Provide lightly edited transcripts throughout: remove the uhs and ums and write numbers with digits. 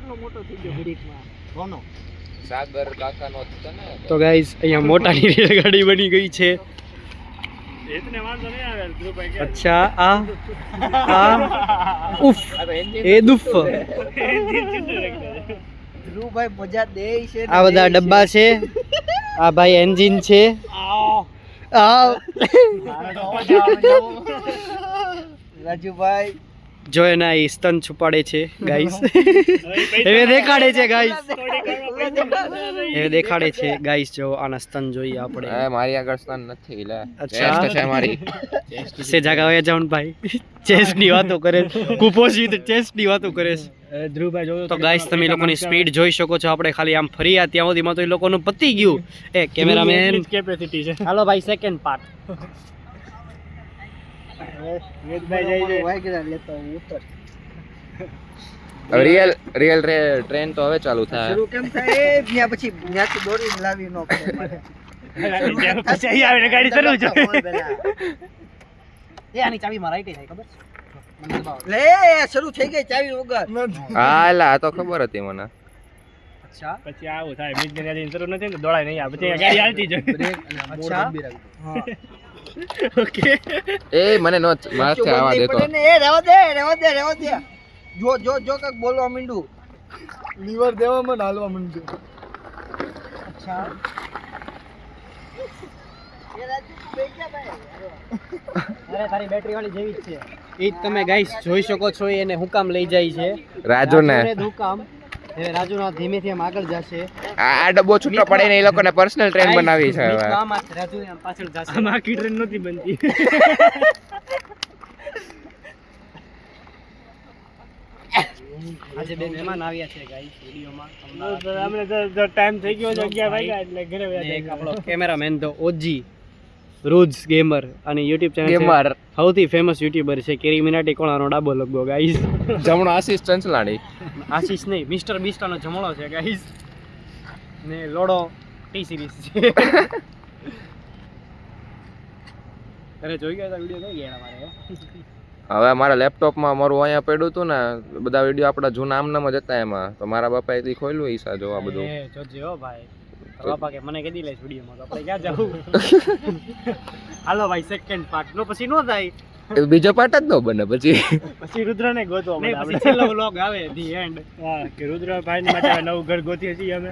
કેટલો મોટો થઈ ગયો ઘડીકમાં કોનો સાગર કાકાનો હતો ને. તો ગાઈસ અહીંયા મોટાની રેલગાડી બની ગઈ છે. इतने वांधो नहीं आवे ધ્રુવભાઈ કે અચ્છા આ ઉફ એ દુફ ધ્રુવભાઈ મજા દે છે. આ બધા ડબ્બા છે. આ ભાઈ એન્જિન છે. આ રાજુભાઈ જો એના એ સ્તન છુપાડે છે ગાઈસ. હવે દેખાડે છે ગાઈસ. હવે દેખાડે છે ગાઈસ. જો આના સ્તન જોઈએ આપણે. મારી આગળ સ્થાન નથી લે. અચ્છા ચેસ્ટ છે મારી. સે જગા હોય જાઉન ભાઈ. ચેસ્ટ ની વાતો કરે. કુપોષિત ચેસ્ટ ની વાતો કરે છે. ધ્રુવભાઈ જોયો તો ગાઈસ તમે લોકોની સ્પીડ જોઈ શકો છો. આપણે ખાલી આમ ફર્યા ત્યાં સુધીમાં તો એ લોકોનું પતી ગયું. એ કેમેરામેન કેપેસિટી છે. હાલો ભાઈ સેકન્ડ પાર્ટ. ટ્રેન તો હવે ચાલુ થાય. શરૂ કેમ થાય ત્યાં પછી ત્યાંથી દોડીને લાવી નો પડે મારે. પછી અહીં આવીને ગાડી શરૂ છે. એ આની ચાવી માં રાઈટ થાય ખબર છે? લે શરૂ થઈ ગઈ ચાવી વગર. હા એલા આ તો ખબર હતી મને. અચ્છા પછી આવું થાય મીજને ગાડી શરૂ નથી ને દોડાય નહીં આવે પછી ગાડી હાલતી જાય. અચ્છા હા ઓકે. એ મને નો માથે આવા દેતો. એ રહેવા દે. જો કાક બોલવા માંડું. લીવર દેવામાં હાલવા માંડું. અચ્છા એ રાજુ તું બેસી જા ભાઈ. અરે તારી બેટરી વાળી જેવી જ છે. એ તમે ગાઈસ જોઈ શકો છો. એને હુકામ લઈ જાય છે રાજુને હુકામ. હવે રાજુનો ધીમેથી આમ આગળ જશે. આ ડબ્બો છૂટો પડે ને એ લોકોને પર્સનલ ટ્રેન બનાવી છે હવે. રાજુ આમ પાછળ જશે. આમાં આખી ટ્રેન નથી બનતી. આજે બે મહેમાન આવ્યા છે ગાઈસ વિડિયોમાં. અમને તો ટાઈમ થઈ ગયો છે 11 વાગ્યા એટલે ઘરે એક આપણો કેમેરામેન તો ઓજી રોજ ગેમર અને YouTube ચેનલ ગેમર સૌથી ફેમસ યુટ્યુબર છે. કેરી મિનાટી કોણાનો ડાબો લગો ગાઈસ. જમણો આશીષ ચંચલાણી. આશીષ નહીં મિસ્ટર બીસ્ટાનો જમણો છે ગાઈસ. ને લોડો ટી સિરીઝ છે. અરે જોઈ ગયા તા વિડિયો કઈ ગયા મારે. હવે મારા લેપટોપમાં મારું અહીંયા પડ્યું હતું ને બધા વિડીયો આપણા જૂના આમનામ જ હતા એમાં. તો મારા બાપાએ થી ખોલ્યું ઈસા જોવા બધું. એ જોજે હો ભાઈ. બાપા કે મને કીધી લઈશ વિડીયોમાં તો આપણે ક્યાં જવું. હાલો ભાઈ સેકન્ડ પાર્ટ નો પછી નો થાય. બીજો પાર્ટ જ ન બને પછી. પછી રુદ્રને ગોતવા નહીં મળે પછી છેલ્લો વ્લોગ આવે ધી એન્ડ. હા કે રુદ્રભાઈ ને માટે નવું ઘર ગોતીએ છીએ અમે.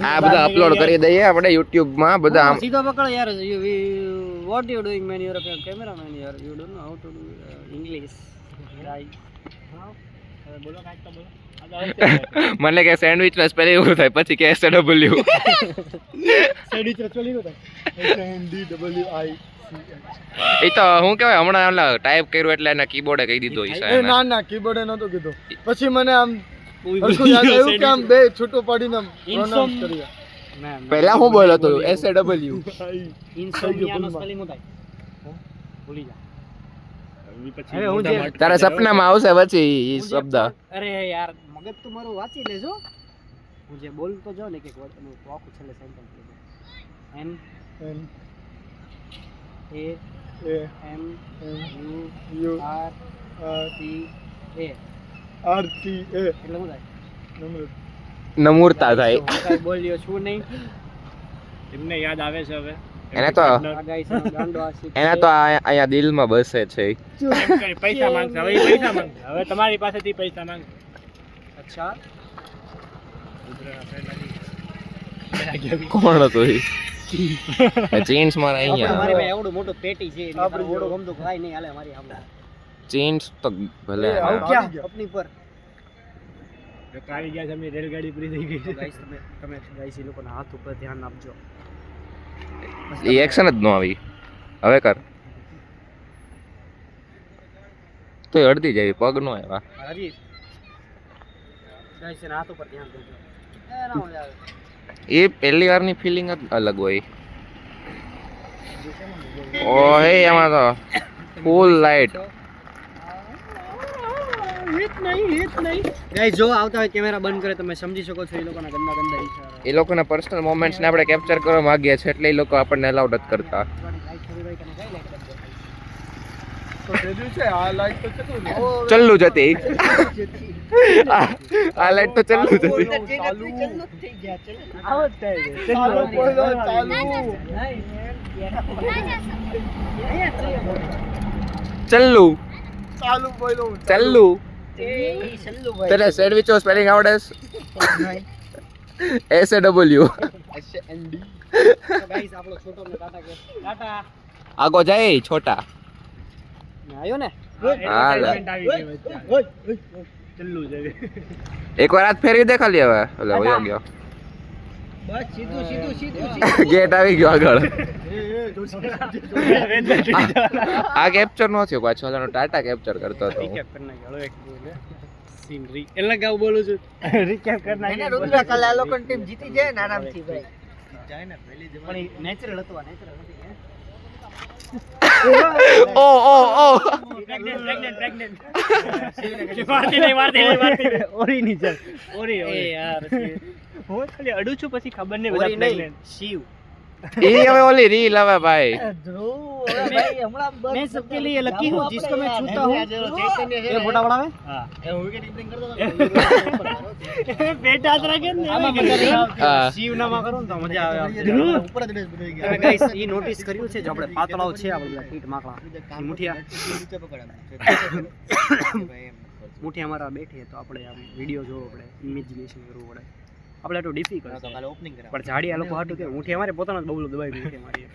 આ બધા અપલોડ કરી દઈએ આપણે YouTube માં બધા. આમ સીધો પકડો યાર. What you doing man you are cameraman યાર. You don't know how to do English right. બોલો કાંઈક તો બોલો. મને કે સેન્ડવિચ ના સ્પેલિંગ એવું થાય પછી કે SW. સેન્ડવિચ રચવાલી નો થાય. SNDWI. એ તો હું કહેવાય હમણાં ઓલા ટાઈપ કર્યું એટલે એના કીબોર્ડે કહી દીધો ઈસા એને. ના કીબોર્ડે નતો કીધું. પછી મને આમ હરખું યાદ આવ્યું કે આમ બે છૂટું પડીને પ્રોનાઉન્સ કર્યા. પહેલા હું બોલ્યો તો SW. ઇન્સોમિયાનો સ્પેલિંગ હું થાય ભૂલી જા. હવે હું પછી જે તારા સપનામાં આવશે પછી ઈ શબ્દ. અરે યાર મગજ તો મારું વાંચી લેજો. હું જે બોલતો જાઉં ને કે વર્ડ નું તો આખું છેલ્લે સેન્ટેન્સ લેજો. N A M U R T A એટલે હું થાય નમૂરતા થાય. હું કાંઈ બોલ્યો છું નહીં. એમને યાદ આવે છે હવે. એને તો આ ગાઈસ ગાંડો આશિક એને તો અહીંયા દિલમાં બસે છે. પૈસા માંગશે હવે. પૈસા માંગશે હવે તમારી પાસેથી પૈસા માંગશે. અચ્છા કોણ હતું ઈ? ચીન્સ મારા અહીંયા. મારી પાસે એવડું મોટું પેટી છે એટલે આપણે ઓડો ગમતું ખાઈ નહીં હાલે મારી સામે. ચીન્સ તો ભલે. આવું ક્યાં અપની પર કાઢી ગયા છે. એમની રેલગાડી પૂરી થઈ ગઈ છે. ગાઈસ તમે ગાઈસ એ લોકોના હાથ ઉપર ધ્યાન આપજો. એ એક્શન જ ન આવી. હવે કર તો અડધી જાય પગ નો આવ્યા. હજી ગાઈસ એના હાથ ઉપર ધ્યાન દેજો. એ ના હોય આવે. એ પહેલી વારની ફિલિંગ જ અલગ હોય. ઓહે એમાં તો ફૂલ લાઈટ. ગાઈસ જો આવતા હોય કેમેરા બંધ કરે તમે સમજી શકો છો એ લોકોના ગંદા ગંદા ઈશારા. એ લોકોના પર્સનલ મોમેન્ટ્સ ને આપણે કેપ્ચર કરવા માંગીએ છીએ એટલે એ લોકો આપણને અલાઉડ જ કરતા. તો છે આ લાઈટ તો કેટલું ચલ્લું જતી. આ લાઈટ તો ચાલુ જ હતી ચાલુ બોલો ચાલુ ચલ્લુ ચાલુ બોલો ચલ્લુ તને સેન્ડવિચો સ્પેલિંગ આવડે SAW ગાઈસ આપણો છોટો ને ટાટા કે ટાટા આગો જાય છોટા આવ્યો ને હા લે. ચલ્લુ છે એકવાર હાથ ફેરવી દે ખાલી હવે એટલે વયો ગયો બસ સીધું ગેટ આવી ગયો આગળ આ કેપ્ચર નો થયો પાછો ઓલાનો ટાટા કેપ્ચર કરતો હતો રીકેપ કરી નાખ્યો હળો એક બોલે સીનરી એટલે ગાવ બોલું છું રીકેપ કર નાખી ટીમ જીતી જાય ને આરામથી ભાઈ પણ નેચરલ હતો આ નેચરલ નથી ઓ ઓ ઓ પ્રેગ્નેન્ટ મારતી નહીં ઓરી ની ચાલ ઓરી એ યાર હું ખાલી અડું છું પછી ખબર નહીં ઓરી બધા નહીં pregnant. શિવ એ હવે ઓલી રીલ હવે ભાઈ मैं सबके लिए लकी हूँ जिसको मैं छूता हूँ ये फोटा बढ़ावे હા પેટ હાથ રાખે ને હા. શિવ નામાં કરું ને તો મજા આવે તમે ગાઈસ ઈ નોટિસ કર્યું છે જો આપણે પાતળાઓ છે આપણે બધા પીઠ માકડા ઈ મુઠિયા અમારા બેઠી તો આપણે આમ વિડિયો જોવો પડે ઇમેજિનેશન કરવું પડે આપણે એટલું ડિફિકલ્ટ છે પણ જાડી આ લોકો હાટું કે મુઠી અમારે પોતાનો જ બબલો દબાઈ મુઠી મારી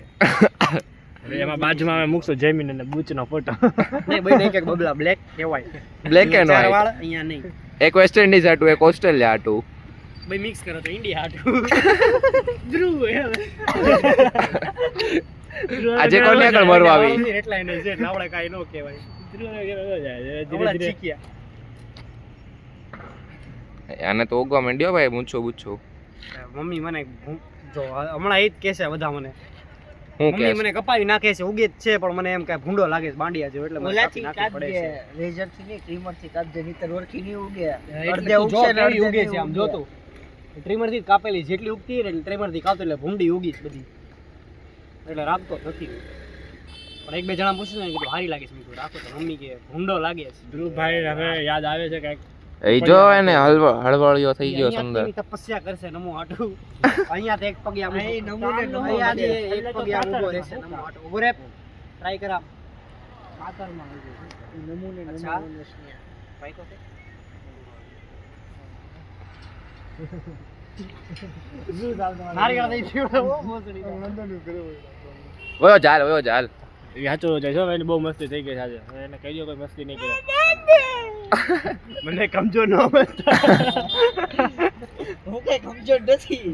હવે એમાં બાજુમાં અમે મૂકશું જમીન અને બૂચનો ફોટો નહીં ભાઈ નહીં કે બબલા બ્લેક કહેવાય બ્લેક એન્ડ ચાર વ્હાઈટ વાળ અહીંયા નહીં એક વેસ્ટ ઇન્ડિઝ હાટું એક ઓસ્ટ્રેલિયા હાટું ભાઈ મિક્સ કરો તો ઇન્ડિયા હાટું ધ્રુવ આજે કોને આગળ મરવા આવી એટલા એને છે આપણે કાંઈ ન કહેવાય ધીરે ધીરે શીખ્યા આને તો ઓગવા માંડ્યો ભાઈ મૂછો બૂછો મમ્મી મને જો હમણાં એ જ કહે છે બધા મને હું મમ્મી કે મને કપાવી નાખે છે ઉગે જ છે પણ મને એમ કે ભૂંડો લાગે છે બાંડિયા જેવો એટલે મને કાપી નાખવી પડે છે રેઝર થી નહીં ટ્રીમર થી કાપજે નહીતર ઓળખી નહીં ઉગે એટલે તું જો કેવી ઉગે છે આમ જોતું ટ્રીમર થી જ કાપેલી જેટલી ઉગતી હોય ને એટલે ટ્રીમર થી કાપતો એટલે ભૂંડી ઉગી જ બધી એટલે રાખતો જ નથી પણ એક બે જણા પૂછ્યું ને કીધું હારી લાગે છે મેં કીધું રાખો તો મમ્મી કે ભૂંડો લાગે છે ધ્રુવભાઈ હવે યાદ આવે છે કાંઈક એ જો એને હળવળિયો થઈ ગયો અહીંયા સુંદર કેવી તપસ્યા કરશે નમો હાટુ અહીંયા તો એક પગે આમ અહીં નમો ને નમો અહીંયા લાગે. એક પગે આમ ઊભો રહેશે નમો હાટુ ઊભો રે ટ્રાય કરા પાતળમાં નમૂને અચ્છા. નમૂને ટ્રાય તો નારિયેળ દઈ દીધો ઓ મોસડી વયો ચાલ વયો ચાલ એ સાચું છે જો એની બહુ મસ્તી થઈ ગઈ છે આજે હવે એને કહી દો કોઈ મસ્તી નહીં કરે મને કમજોર ન બનતા હું કઈ કમજોર નથી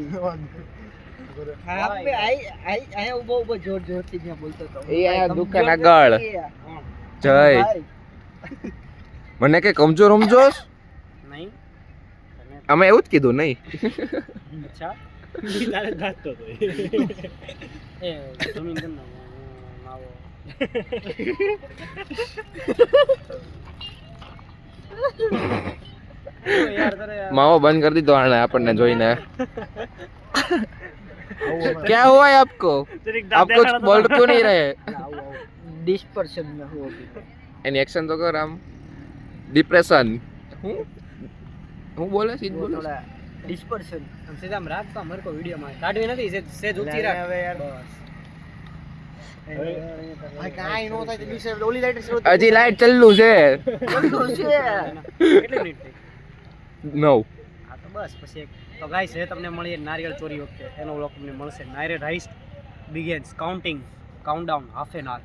આપે આયા ઉભો જોર જોરથી ત્યાં બોલતો હતો એ આયા દુકાન આગળ જય મને કે કમજોર સમજોસ નહીં અમે એવું જ કીધું નહીં અચ્છા તારે નાચતો હતો એ જમીન કર નાખો આવો યાર તારે માવો બંધ કરી દીધો આને આપણને જોઈને क्या हुआ है आपको आप कुछ बोल क्यों नहीं रहे डिस्पर्शन में हो अभी एनी एक्शन तो कर हम डिप्रेशन હું બોલે સીધ બોલે थोड़ा डिस्पर्शन આમ સીધા આમ રાખતો મારે કોઈ વિડીયો માં કાઢવી નથી સેજ ઊંચી રાખ હવે યાર બસ આ કાઈ નો થાય તો દિવસે ઓલી લાઈટ શરૂ હજી લાઈટ ચાલુ છે થઈ છે કેટલી મિનિટ થઈ 9 હા તો બસ પછી તો ગાઈસ હવે તમને મળીએ નારિયેળ ચોરી વખતે એનો વ્લોગ તમને મળશે નારિયેળ rice begins counting countdown half an આવર